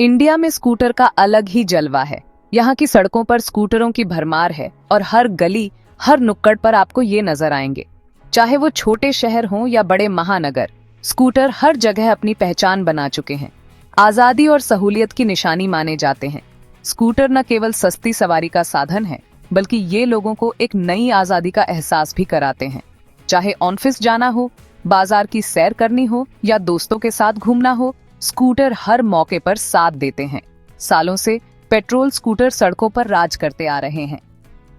India में scooter का अलग ही जलवा है। यहाँ की सड़कों पर स्कूटरों की भरमार है और हर गली, हर नुक्कड़ पर आपको ये नजर आएंगे। चाहे वो छोटे शहर हों या बड़े महानगर, स्कूटर हर जगह अपनी पहचान बना चुके हैं। आजादी और सहूलियत की निशानी माने जाते हैं। स्कूटर न केवल सस्ती सवारी का साधन है, बल्कि ये लोगों को एक नई आजादी का एहसास भी कराते हैं। चाहे ऑफिस जाना हो, बाजार की सैर करनी हो या दोस्तों के साथ घूमना हो, स्कूटर हर मौके पर साथ देते हैं। सालों से पेट्रोल स्कूटर सड़कों पर राज करते आ रहे हैं।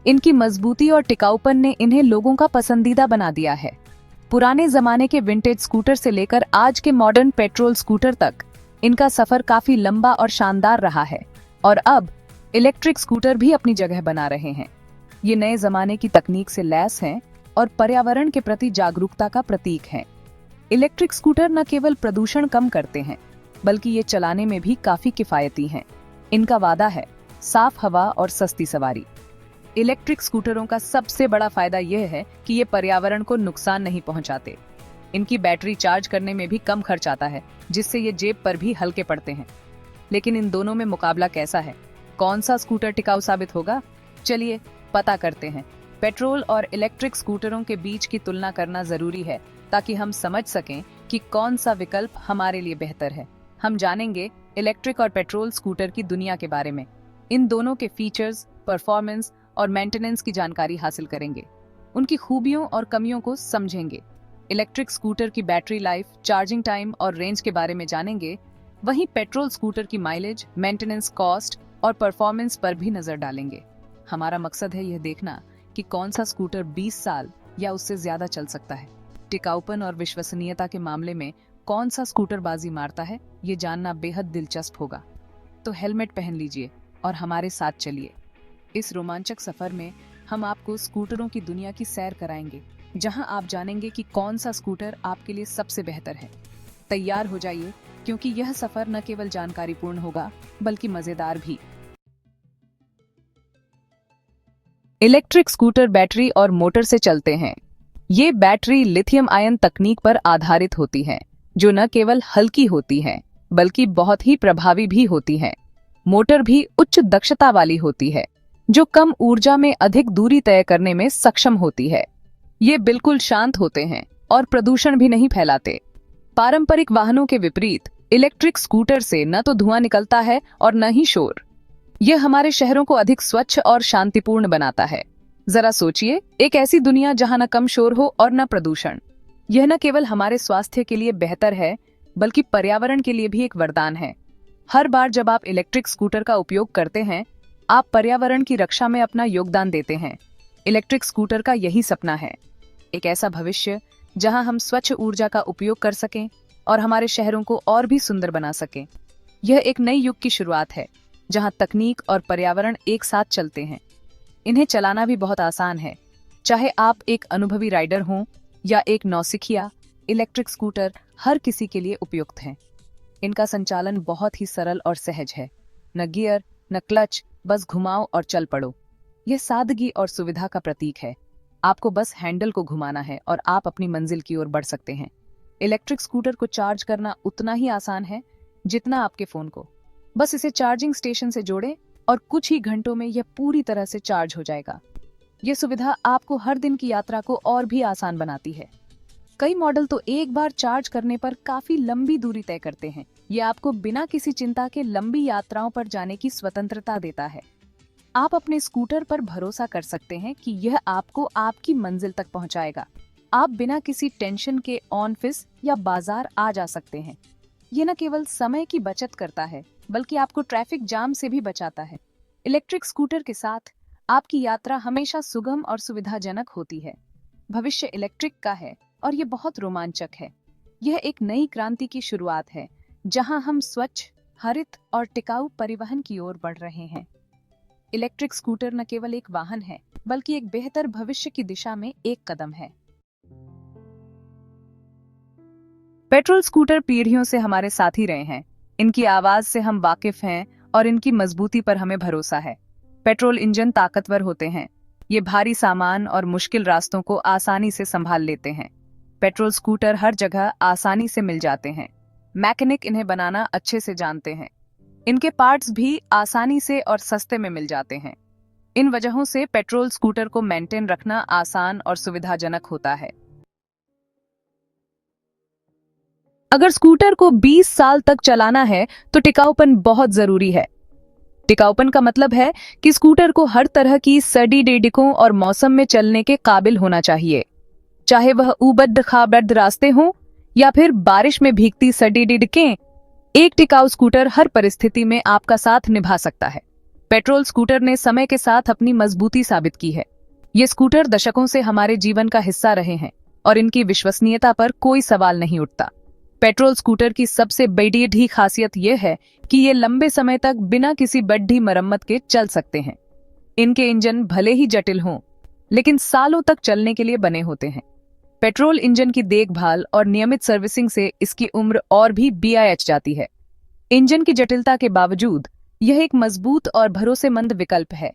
इनकी मजबूती और टिकाऊपन ने इन्हें लोगों का पसंदीदा बना दिया है। पुराने जमाने के विंटेज स्कूटर से लेकर आज के मॉडर्न पेट्रोल स्कूटर तक इनका सफर काफी लंबा और शानदार रहा है। और अब इलेक्ट्रिक स्कूटर भी अपनी जगह बना रहे हैं। ये नए जमाने की तकनीक से लैस हैं और पर्यावरण के प्रति जागरूकता का प्रतीक हैं। इलेक्ट्रिक स्कूटर न केवल प्रदूषण कम करते हैं, बल्कि ये चलाने में भी काफी किफायती हैं। इनका वादा है साफ हवा और सस्ती सवारी। इलेक्ट्रिक स्कूटरों का सबसे बड़ा फायदा यह है कि ये पर्यावरण को नुकसान नहीं पहुंचाते। इनकी बैटरी चार्ज करने में भी कम खर्च आता है, जिससे ये जेब पर भी हल्के पड़ते हैं। लेकिन इन दोनों में मुकाबला कैसा है? कौन सा स्कूटर टिकाऊ साबित होगा? चलिए पता करते हैं। पेट्रोल और इलेक्ट्रिक स्कूटरों के बीच की तुलना करना जरूरी है, ताकि हम समझ सकें कि कौन सा विकल्प हमारे लिए बेहतर है। हम जानेंगे इलेक्ट्रिक और पेट्रोल स्कूटर की दुनिया के बारे में। इन दोनों के फीचर्स, परफॉर्मेंस और मेंटेनेंस की जानकारी हासिल करेंगे। उनकी खूबियों और कमियों को समझेंगे। इलेक्ट्रिक स्कूटर की बैटरी लाइफ, चार्जिंग टाइम और रेंज के बारे में जानेंगे। वहीं पेट्रोल स्कूटर की माइलेज, मेंटेनेंस कॉस्ट और परफॉर्मेंस पर भी नजर डालेंगे। हमारा मकसद है यह देखना कि कौन सा स्कूटर 20 साल या उससे ज्यादा चल सकता है। टिकाऊपन और विश्वसनीयता के मामले में कौन सा स्कूटर बाजी मारता है, ये जानना बेहद दिलचस्प होगा। तो हेलमेट पहन लीजिए और हमारे साथ चलिए। इस रोमांचक सफर में हम आपको स्कूटरों की दुनिया की सैर कराएंगे, जहां आप जानेंगे कि कौन सा स्कूटर आपके लिए सबसे बेहतर है। तैयार हो जाइए, क्योंकि यह सफर न केवल जानकारीपूर्ण होगा, बल्कि मजेदार भी। इलेक्ट्रिक स्कूटर बैटरी और मोटर से चलते हैं। ये बैटरी लिथियम आयन तकनीक पर आधारित होती है, जो न केवल हल्की होती है, बल्कि बहुत ही प्रभावी भी होती है। मोटर भी उच्च दक्षता वाली होती है, जो कम ऊर्जा में अधिक दूरी तय करने में सक्षम होती है। ये बिल्कुल शांत होते हैं और प्रदूषण भी नहीं फैलाते। पारंपरिक वाहनों के विपरीत इलेक्ट्रिक स्कूटर से न तो धुआं निकलता है और न ही शोर। यह हमारे शहरों को अधिक स्वच्छ और शांतिपूर्ण बनाता है। जरा सोचिए, एक ऐसी दुनिया जहां न कम शोर हो और न प्रदूषण। यह न केवल हमारे स्वास्थ्य के लिए बेहतर है, बल्कि पर्यावरण के लिए भी एक वरदान है। हर बार जब आप इलेक्ट्रिक स्कूटर का उपयोग करते हैं, आप पर्यावरण की रक्षा में अपना योगदान देते हैं। इलेक्ट्रिक स्कूटर का यही सपना है, एक ऐसा भविष्य जहां हम स्वच्छ ऊर्जा का उपयोग कर सकें और हमारे शहरों को और भी सुंदर बना सकें। यह एक नई युग की शुरुआत है, जहां तकनीक और पर्यावरण एक साथ चलते हैं। इन्हें चलाना भी बहुत आसान है। चाहे आप एक अनुभवी राइडर हों या एक नौसिखिया, इलेक्ट्रिक स्कूटर हर किसी के लिए उपयुक्त हैं। इनका संचालन बहुत ही सरल और सहज है। न गियर, न क्लच, बस घुमाओ और चल पड़ो। यह सादगी और सुविधा का प्रतीक है। आपको बस हैंडल को घुमाना है और आप अपनी मंजिल की ओर बढ़ सकते हैं। इलेक्ट्रिक स्कूटर को चार्ज करना उतना ही आसान है जितना आपके फोन को। बस इसे चार्जिंग स्टेशन से जोड़ें और कुछ ही घंटों में यह पूरी तरह से चार्ज हो जाएगा। यह सुविधा आपको हर दिन की यात्रा को और भी आसान बनाती है। कई मॉडल तो एक बार चार्ज करने पर काफी लंबी दूरी तय करते हैं। यह आपको बिना किसी चिंता के लंबी यात्राओं पर जाने की स्वतंत्रता देता है। आप अपने स्कूटर पर भरोसा कर सकते हैं कि यह आपको आपकी मंजिल तक पहुंचाएगा। आप बिना किसी टेंशन के ऑफिस या बाजार आ जा सकते हैं। यह न केवल समय की बचत करता है, बल्कि आपको ट्रैफिक जाम से भी बचाता है। इलेक्ट्रिक स्कूटर के साथ आपकी यात्रा हमेशा सुगम और सुविधाजनक होती है। भविष्य इलेक्ट्रिक का है और ये बहुत रोमांचक है। यह एक नई क्रांति की शुरुआत है, जहां हम स्वच्छ, हरित और टिकाऊ परिवहन की ओर बढ़ रहे हैं। इलेक्ट्रिक स्कूटर न केवल एक वाहन है, बल्कि एक बेहतर भविष्य की दिशा में एक कदम है। पेट्रोल स्कूटर पीढ़ियों से हमारे साथ ही रहे हैं। इनकी आवाज से हम वाकिफ हैं और इनकी मजबूती पर हमें भरोसा है। पेट्रोल इंजन ताकतवर होते हैं। ये भारी सामान और मुश्किल रास्तों को आसानी से संभाल लेते हैं। पेट्रोल स्कूटर हर जगह आसानी से मिल जाते हैं। मैकेनिक इन्हें बनाना अच्छे से जानते हैं। इनके पार्ट्स भी आसानी से और सस्ते में मिल जाते हैं। इन वजहों से पेट्रोल स्कूटर को मेंटेन रखना आसान और सुविधाजनक होता है। अगर स्कूटर को 20 साल तक चलाना है तो टिकाऊपन बहुत जरूरी है। टिकाऊपन का मतलब है कि स्कूटर को हर तरह की सर्दी डेडिकों और मौसम में चलने के काबिल होना चाहिए, चाहे वह ऊबड़ खाबड़ रास्ते हों या फिर बारिश में भीगती सर्दी डिडकें। एक टिकाऊ स्कूटर हर परिस्थिति में आपका साथ निभा सकता है। पेट्रोल स्कूटर ने समय के साथ अपनी मजबूती साबित की है। ये स्कूटर दशकों से हमारे जीवन का हिस्सा रहे हैं और इनकी विश्वसनीयता पर कोई सवाल नहीं उठता। पेट्रोल स्कूटर की सबसे बड़ी खासियत यह है कि ये लंबे समय तक बिना किसी बड़ी मरम्मत के चल सकते हैं। इनके इंजन भले ही जटिल हों, लेकिन सालों तक चलने के लिए बने होते हैं। पेट्रोल इंजन की देखभाल और नियमित सर्विसिंग से इसकी उम्र और भी बढ़ जाती है। इंजन की जटिलता के बावजूद यह एक मजबूत और भरोसेमंद विकल्प है।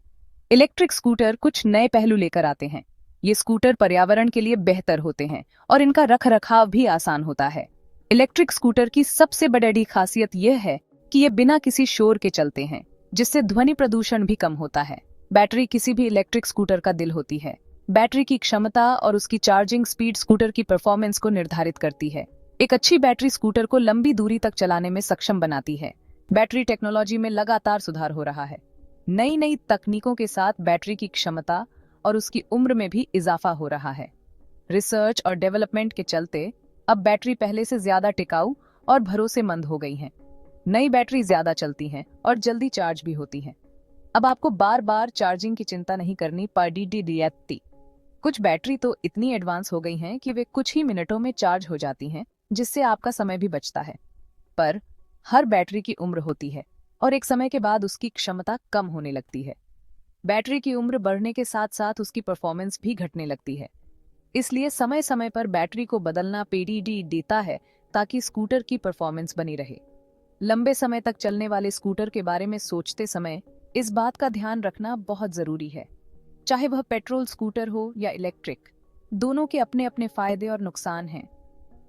इलेक्ट्रिक स्कूटर कुछ नए पहलू लेकर आते हैं। ये स्कूटर पर्यावरण के लिए बेहतर होते हैं और इनका रखरखाव भी आसान होता है। इलेक्ट्रिक स्कूटर की सबसे बड़ी खासियत यह है कि ये बिना किसी शोर के चलते हैं, जिससे ध्वनि प्रदूषण भी कम होता है। बैटरी किसी भी इलेक्ट्रिक स्कूटर का दिल होती है। बैटरी की क्षमता और उसकी चार्जिंग स्पीड स्कूटर की परफॉर्मेंस को निर्धारित करती है। एक अच्छी बैटरी स्कूटर को लंबी दूरी तक चलाने में सक्षम बनाती है। बैटरी टेक्नोलॉजी में लगातार सुधार हो रहा है। नई नई तकनीकों के साथ बैटरी की क्षमता और उसकी उम्र में भी इजाफा हो रहा है। रिसर्च और डेवलपमेंट के चलते अब बैटरी पहले से ज्यादा टिकाऊ और भरोसेमंद हो गई हैं। नई बैटरी ज्यादा चलती हैं और जल्दी चार्ज भी होती हैं। अब आपको बार बार चार्जिंग की चिंता नहीं करनी पड़ती। कुछ बैटरी तो इतनी एडवांस हो गई हैं कि वे कुछ ही मिनटों में चार्ज हो जाती हैं, जिससे आपका समय भी बचता है। पर हर बैटरी की उम्र होती है और एक समय के बाद उसकी क्षमता कम होने लगती है। बैटरी की उम्र बढ़ने के साथ साथ उसकी परफॉर्मेंस भी घटने लगती है। इसलिए समय समय पर बैटरी को बदलना देता है ताकि स्कूटर की परफॉर्मेंस बनी रहे। लंबे समय तक चलने वाले स्कूटर के बारे में सोचते समय इस बात का ध्यान रखना बहुत जरूरी है। चाहे वह पेट्रोल स्कूटर हो या इलेक्ट्रिक, दोनों के अपने अपने फायदे और नुकसान हैं।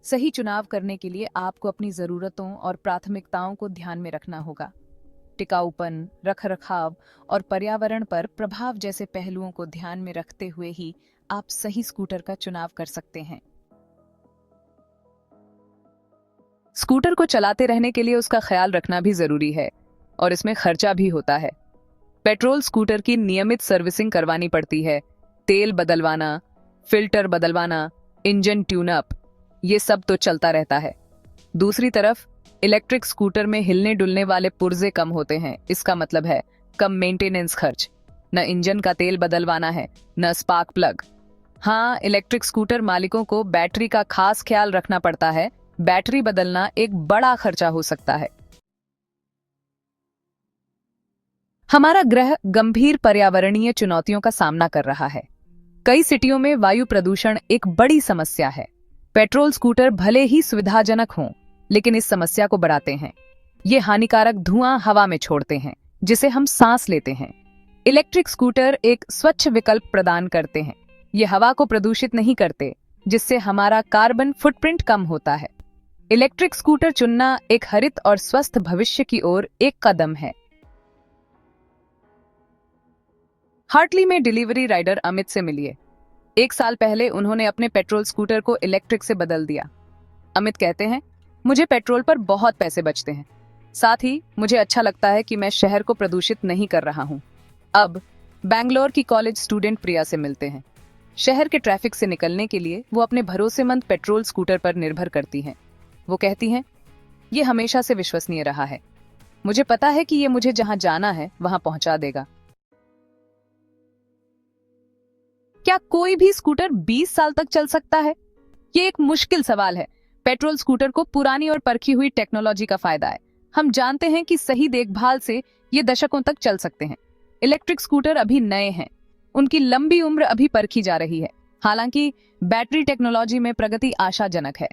सही चुनाव करने के लिए आपको अपनी जरूरतों और प्राथमिकताओं को ध्यान में रखना होगा। टिकाऊपन, रखरखाव और पर्यावरण पर प्रभाव जैसे पहलुओं को ध्यान में रखते हुए ही आप सही स्कूटर का चुनाव कर सकते हैं। स्कूटर को चलाते रहने के लिए उसका ख्याल रखना भी जरूरी है और इसमें खर्चा भी होता है। पेट्रोल स्कूटर की नियमित सर्विसिंग करवानी पड़ती है। तेल बदलवाना, फिल्टर बदलवाना, इंजन ट्यूनअप, ये सब तो चलता रहता है। दूसरी तरफ इलेक्ट्रिक स्कूटर में हिलने डुलने वाले पुर्जे कम होते हैं। इसका मतलब है कम मेंटेनेंस खर्च। न इंजन का तेल बदलवाना है, न स्पार्क प्लग। हाँ, इलेक्ट्रिक स्कूटर मालिकों को बैटरी का खास ख्याल रखना पड़ता है। बैटरी बदलना एक बड़ा खर्चा हो सकता है। हमारा ग्रह गंभीर पर्यावरणीय चुनौतियों का सामना कर रहा है। कई सिटियों में वायु प्रदूषण एक बड़ी समस्या है। पेट्रोल स्कूटर भले ही सुविधाजनक हों, लेकिन इस समस्या को बढ़ाते हैं। ये हानिकारक धुआं हवा में छोड़ते हैं, जिसे हम सांस लेते हैं। इलेक्ट्रिक स्कूटर एक स्वच्छ विकल्प प्रदान करते हैं। ये हवा को प्रदूषित नहीं करते, जिससे हमारा कार्बन फुटप्रिंट कम होता है। इलेक्ट्रिक स्कूटर चुनना एक हरित और स्वस्थ भविष्य की ओर एक कदम है। हार्टली में डिलीवरी राइडर अमित से मिलिए। 1 साल पहले उन्होंने अपने पेट्रोल स्कूटर को इलेक्ट्रिक से बदल दिया। अमित कहते हैं, मुझे पेट्रोल पर बहुत पैसे बचते हैं। साथ ही मुझे अच्छा लगता है कि मैं शहर को प्रदूषित नहीं कर रहा हूँ। अब बैंगलोर की कॉलेज स्टूडेंट प्रिया से मिलते हैं। शहर के ट्रैफिक से निकलने के लिए वो अपने भरोसेमंद पेट्रोल स्कूटर पर निर्भर करती हैं। वो कहती हैं, ये हमेशा से विश्वसनीय रहा है। मुझे पता है कि ये मुझे जहां जाना है वहां पहुंचा देगा। क्या कोई भी स्कूटर 20 साल तक चल सकता है? ये एक मुश्किल सवाल है। पेट्रोल स्कूटर को पुरानी और परखी हुई टेक्नोलॉजी का फायदा है। हम जानते हैं कि सही देखभाल से ये दशकों तक चल सकते हैं। इलेक्ट्रिक स्कूटर अभी नए हैं, उनकी लंबी उम्र अभी परखी जा रही है। हालांकि बैटरी टेक्नोलॉजी में प्रगति आशाजनक है।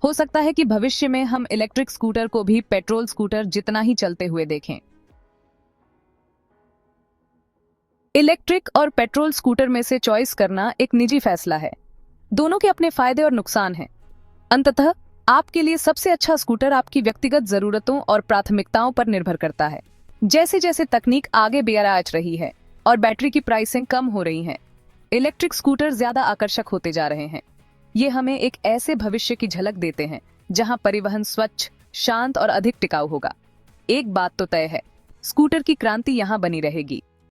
हो सकता है कि भविष्य में हम इलेक्ट्रिक स्कूटर को भी पेट्रोल स्कूटर जितना ही चलते हुए देखें। इलेक्ट्रिक और पेट्रोल स्कूटर में से चॉइस करना एक निजी फैसला है। दोनों के अपने फायदे और नुकसान हैं। अंततः आपके लिए सबसे अच्छा स्कूटर आपकी व्यक्तिगत जरूरतों और प्राथमिकताओं पर निर्भर करता है। जैसे जैसे तकनीक आगे बढ़ रही है और बैटरी की प्राइसिंग कम हो रही है, इलेक्ट्रिक स्कूटर ज्यादा आकर्षक होते जा रहे हैं। ये हमें एक ऐसे भविष्य की झलक देते हैं जहां परिवहन स्वच्छ, शांत और अधिक टिकाऊ होगा। एक बात तो तय है, स्कूटर की क्रांति यहां बनी रहेगी।